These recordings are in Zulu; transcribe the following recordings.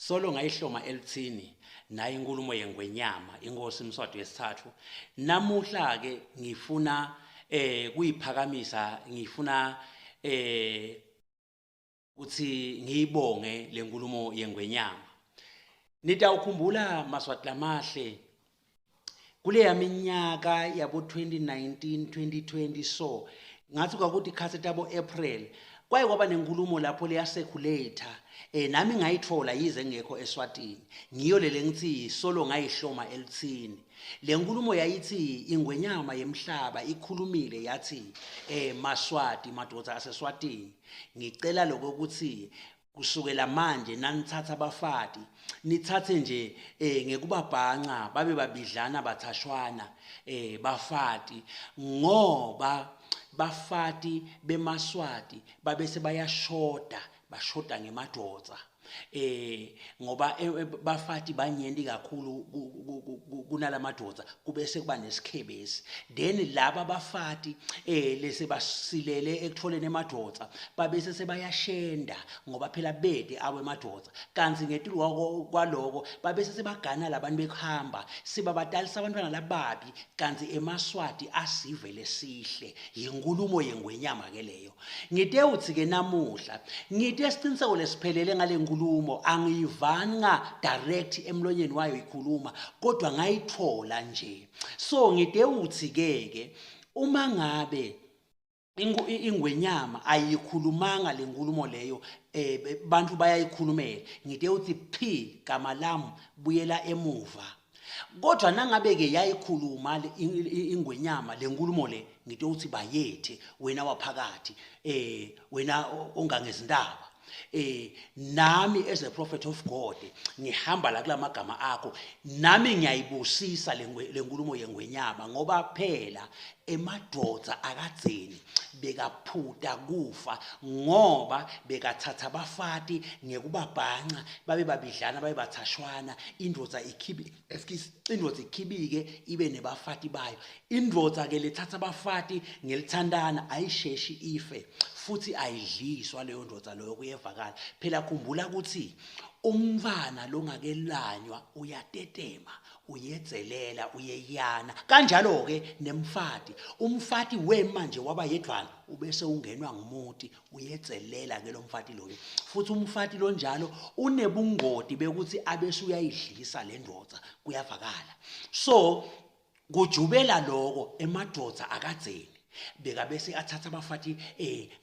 Solo ngayihloma elithini nayi inkulumo yengwenyama inkosi MSWATI wesithathu namuhla ke ngifuna kuyiphakamisa ngifuna uthi ngiyibonge lenkulumo yengwenyama. Nitawukhumbula MSWATI lamahle kule yaminyaka yabo 2019 2020 so ngathi kwakuthi khathi tabo April kwaye kwaba nenkulumo lapho leya circulator nami ngayithola yize ngekho eSwatini ngiyo lele ngithi solo ngayihloma elithini. Le nkulumo yayithi ingwenyama yemhlaba ikhulumile yathi MSWATI madodza aseSwatini ngicela lokho ukuthi kusukela manje nanithatha abafati nithathe nje ngekubabhanca babe babidlana bathashwana bafati ngoba bafati beMSWATI babese bashoda ngemadodza ngoba bafati banyenti kakhulu kunalamadodza kubese kuba nesikhebesi then laba bafati lese basilele ekutholeni emadodza babese sebayashenda ngoba phela bede awemadodza kanti ngetulu kwaloko babese sebagana labantu bekhamba sibabatalisa abantwana lababi kanti eMSWATI asivele sihle yinkulumo yengwenyama ke leyo. Ngite uthi ke namuhla ngite siqiniseko lesiphelele ngale nkulumo angiyivanga direct emlonyeni wayo ikhuluma kodwa ngayithola nje. So ngide uthi ke uma ngabe ingwenyama ayikhulumanga lenkulumo leyo bantu bayayikhulumela ngide uthi phi gama lami buyela emuva. Kodwa nangabe ke yayikhuluma ingwenyama lenkulumo le ngide uthi bayethe wena waphakathi wena ongangezindaba nami as a prophet of God ngihamba la kulamagama akho nami ngiyayibusisa lenkulumo yengwenyama ngoba phela emadodza akadzeni bekaphuta kufa ngoba bekathatha abafati ngekubabhanca babe babidlana babe bathashwana indodza ikhibike ibe nebafati bayo. Indodza ke lethatha abafati ngelithandana ayisheshi ife futhi ayidliswa leyo ndodza loyo kuyevakala. Phela khumbula ukuthi umfana longakelanywa uyatetema uyedzelela uyeyana kanjalo ke nemfati umfati wemanje waba yedwana ubese ungenwa ngumuti uyedzelela ke lo mfati loyo futhi umfati lo njalo unebungoti bekuthi abese uyayidlisa le ndodza kuyavakala. So kujubela lokho emadodza akadzeni bekabese athatha abafati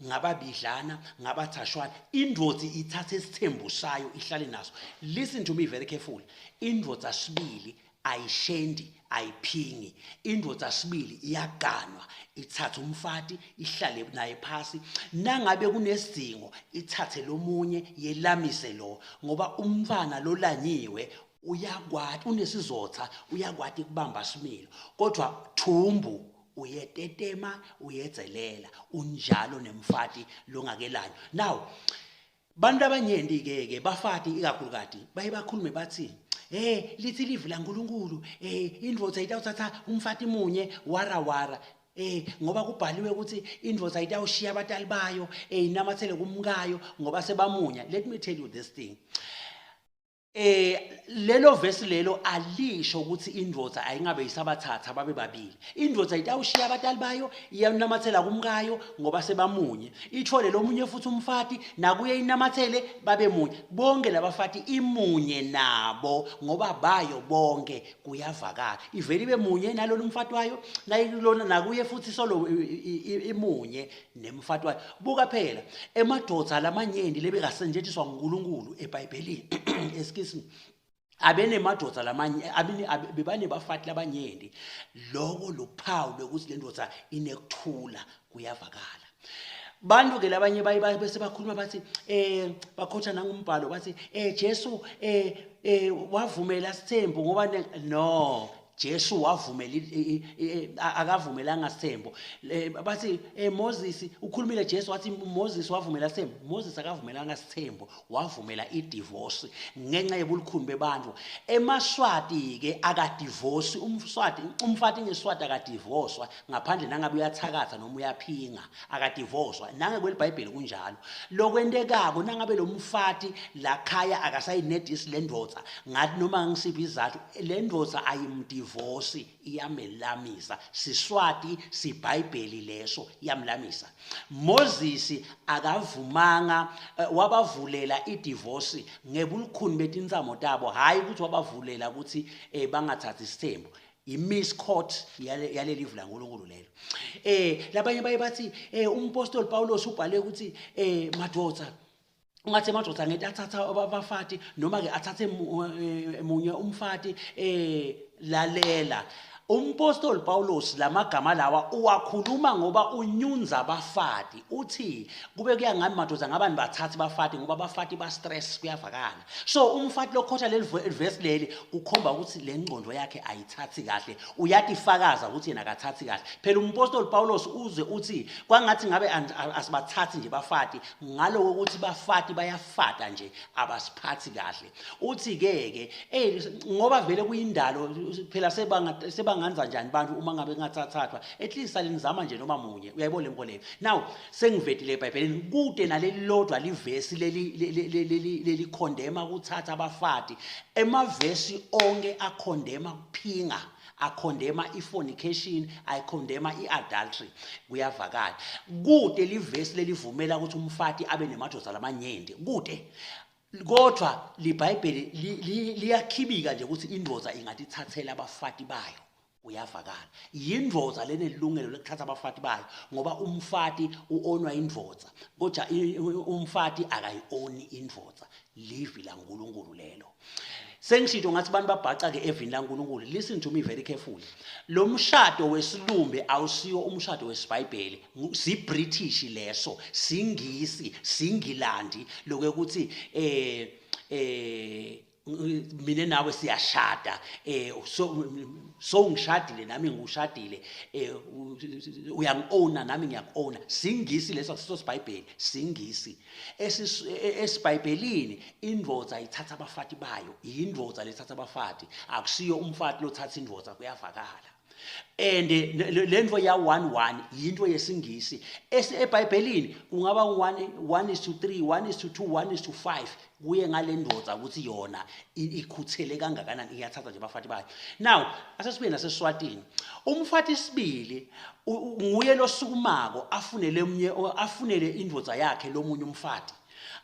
ngababidlana ngabathashwana indodzi ithatha isithembu sayo ihlale naso. Listen to me very carefully. Indodza sibili ayishendi ayiphingi indodza sibili iyaganwa ithatha umfati ihlale naye phasi nangabe kunesidingo ithathe lomunye yelamise lo ngoba umfana lolanyiwe uyakwati unesizotha uyakwati kubamba similo kodwa thumbu uyetetema uyedzelela unjalo nemfati longakelanywa. Now bantu abanyenti ke bafati ikakhulukati baye bakhulume bathi lithi livi laNkulunkulu indvodza itawuthatha umfati munye wara ngoba kubhaliwe ukuthi indvodza itawushiya abatali bayo inamathele kumkayo ngoba sebamunya. Let me tell you this thing. Lelo verse lelo alisho ukuthi indvodza ayingabe isabathatha babe babili. Indvodza itawushiya abatali bayo iyanamathela kumkayo ngoba sebamunye ithole lomunye futhi umfati nakuye inamathele babe munye bonke labafati imunye nabo ngoba bayo bonke kuyavakala iveli bemunye nalolu mfati wayo nayilona nakuye futhi solo imunye nemfati wayo. Buka phela emadodza lamanyenti lebekasenjetshiswa nguNkulunkulu eBhayibhelini abene madodza lamanye bebane bafati labanyenti lokho luphawu lokuthi le ndodza inekuthula kuyavakala. Bantu ke labanye bese bakhuluma bathi bakhotha nangumbhalo bathi Jesu wavumela sithembu ngoba no Jesu wavumela akavumelanga sithembo. Bathi Moses ukhulumile Jesu wathi Moses wavumela sithembo. Moses akavumelanga sithembo, wavumela idivorce ngenxa yebulukhuni bebantu. EmaSwati ke akadivorce umfati ngeSwati akadivorcwa ngaphandle nangabe uyathakatha noma uyaphinga, akadivorcwa. Nange kweliBhayibheli kunjalo. Lokwendekako nangabe lo mfati la khaya akasayinedisi lendvodza ngathi noma ngisiphi izathu lendvodza ayimdivorce, iyamelamisa. Siswati siBhayibheli leso iyamlamisa. Moses akavumanga wabavulela idivorce ngebulukhuni betinzamo tabo, hayi ukuthi wabavulela ukuthi bangathathi isithembo. I-miscourt yaleli livu laNkulunkulu lelo. Labanye baye bathi umpostoli Pawulos ubhale ukuthi madvodza ungathi emadvodza ngeke athatha abafati noma ke athathe munye umfati lalela. Umpostoli Pawulos lamagama lawa uwakhuluma ngoba unyunza abafati. Uthi kube kuya ngami madvodza ngabani bathatha abafati ngoba abafati ba stress kuyavakala. So umfati lokhotha leli verse leli ukhomba ukuthi le ngqondo yakhe ayithathi kahle, uyatifakaza ukuthi yena akathathi kahle. Phela umpostoli Pawulos uze uthi kwangathi ngabe asibathathi nje bafati ngalo ukuthi bafati bayafata nje abasiphathi kahle. Uthi ke ngoba vele kuyindalo phela sebanganza njani bantu uma ngabe ngathathwa, at least alinizama nje noma munye. Uyayibona le mkolelo. Now sengivedile eBhayibhelini kude naleli lodwa livesi leli condemn ukuthatha abafati. Emavesi onke akondema ukuphinga, akondema i-fornication, akondema i-adultery. Kuyavakala. Kude livesi lelivumela ukuthi umfati abe nemadvodza lamanyenti. Kude. Kodwa liBhayibheli liyakhibika nje ukuthi indvodza ingatithathela abafati bayo. Uyavakala. Yindvodza lenelungelo lokuthatha abafati bayo ngoba umfati uonwa indvodza. Kodwa umfati akayioni indvodza. Livi laNkulunkulu lelo. Sengishito ngathi bantu babhaca ke evini laNkulunkulu. Listen to me very carefully. Lo mshado wesilumbe awusiyo umshado wesiBhayibheli. Si-British leso, singisi, singilandi lokho ukuthi mina nawe siyashada so ngishadile nami ngushadile uyangiona nami ngiyakuona. Singisi leso akusiso siBhayibheli, singisi. EsiBhayibhelini indvodza ayithatha abafati bayo, yindvodza lethatha abafati, akusiyo umfati lothatha indvodza. Kuyavakala. And lendvo ya 1:1 yinto yesingisi. EBhayibhelini kungaba 1:3, 1:2, 1:5 kuye ngalendvodza ukuthi yona ikhuthele kangakanani iyathatha nje abafati bayo. Now asesibuye naseSwatini. Umfati sibili nguye losukumako afunele indvodza yakhe lomunye umfati.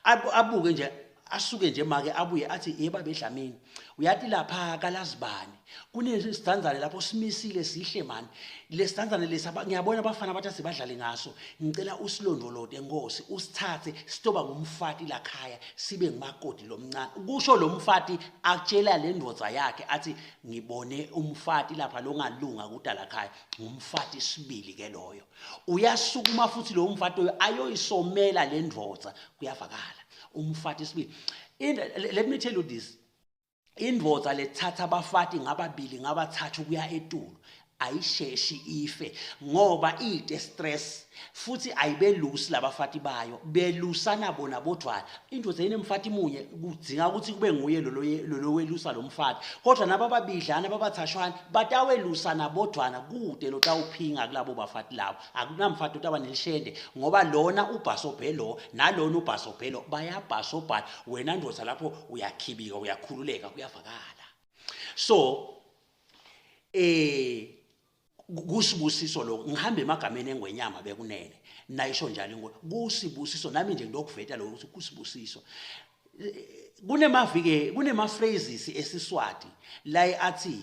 Abuke nje asuke nje make abuye athi yeba bedlamini uyathi lapha kalazibani kunesidanzane lapho simisile sihle man. Lesidanzane lesaba ngiyabona abafana bathi sibadlale ngaso, ngicela usilondolode Nkosi, usithathe sitoba ngumfati la khaya sibe ngumakoti lomncane. Kusho lo mfati akutshela le ndvodza yakhe athi ngibone umfati lapha longalunga kudala khaya, ngumfati sibili ke loyo. Uyasukuma futhi lo mfati ayoyisomela le ndvodza. Kuyavakala. Umfati sibili. Let me tell you this. Indvodza lethatha abafati ngababili ngabathathu kuya etulu ayisheshi ife ngoba ide stress futhi ayibelusi labafati bayo, belusana bona bodwana. Indvodza inemfati munye kudzinga ukuthi kube nguye lo welusa lo mfati, kodwa nabo babidlana babathashwana batawelusana bodwana kude lotawuphinga kulabo bafati labo. Akunamfati otaba nelishende ngoba lona ubhasobhelo nalona ubhasobhelo bayabhasobhala. Wena ndvodza lapho uyakhibika, uyakhululeka. Kuyavakala. So kusibusiso lo ngihambe emagameni engwenyama bekunene nayisho njalo ngo kusibusiso. Nami nje ngilokuveta lo ukuthi kusibusiso. Kunema phrases esiswati la athi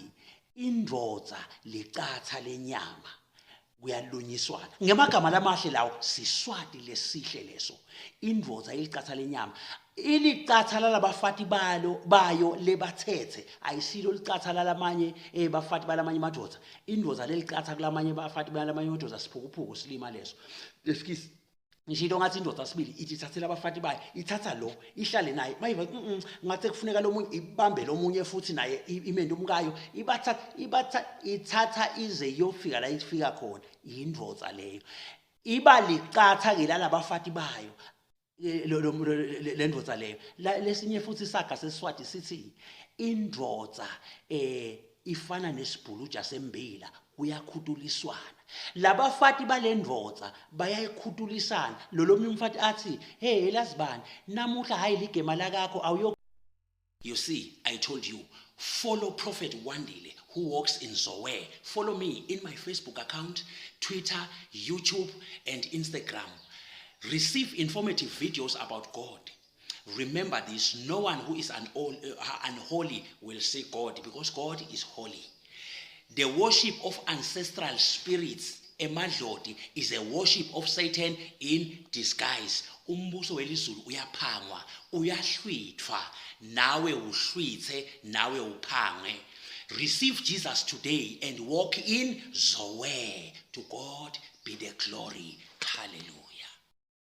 indvodza licatha lenyama kuyalunyiswana. Ngemagama lamahle lawo siswati lesihle leso. Indvodza ilicatha lenyama, ilicatha labafati bayo lebathethe, ayisilo licatha lalamanye bafati balamanye madvodza. Indvodza lelicatha kulamanye bafati balamanye madvodza siphukuphuku silima leso. Excuse ngishilo ngathi indoda sibili ithi thathela abafati bayo ithatha lo ihlale naye mayiva ngathi kufuneka lo munye ibambe lo munye futhi naye imende umkayo ithatha ize iyofika la ifika khona indvodza leyo iba liqatha ke lalabafati bayo le ndvodza leyo lesinye futhi isaga seSiswati sithi indvodza ifana nesibhuluja sembila kuyakhutuliswana labafati balendvodza bayayikhutulisana lo munye umfati athi hey lazibani namuhla hayi ligema lakakho awuyo. You see, I told you, follow Prophet Wandile who walks in Zoe. Follow me in my Facebook account, Twitter, YouTube and Instagram. Receive informative videos about God. Remember this, no one who is unholy will see God because God is holy. The worship of ancestral spirits, Emadvodza, is a worship of Satan in disguise. Umbuso welizulu uyaphangwa, uyahlwithwa, nawe uhlwithe, nawe uphange. Receive Jesus today and walk in Zoe. To God be the glory. Hallelujah.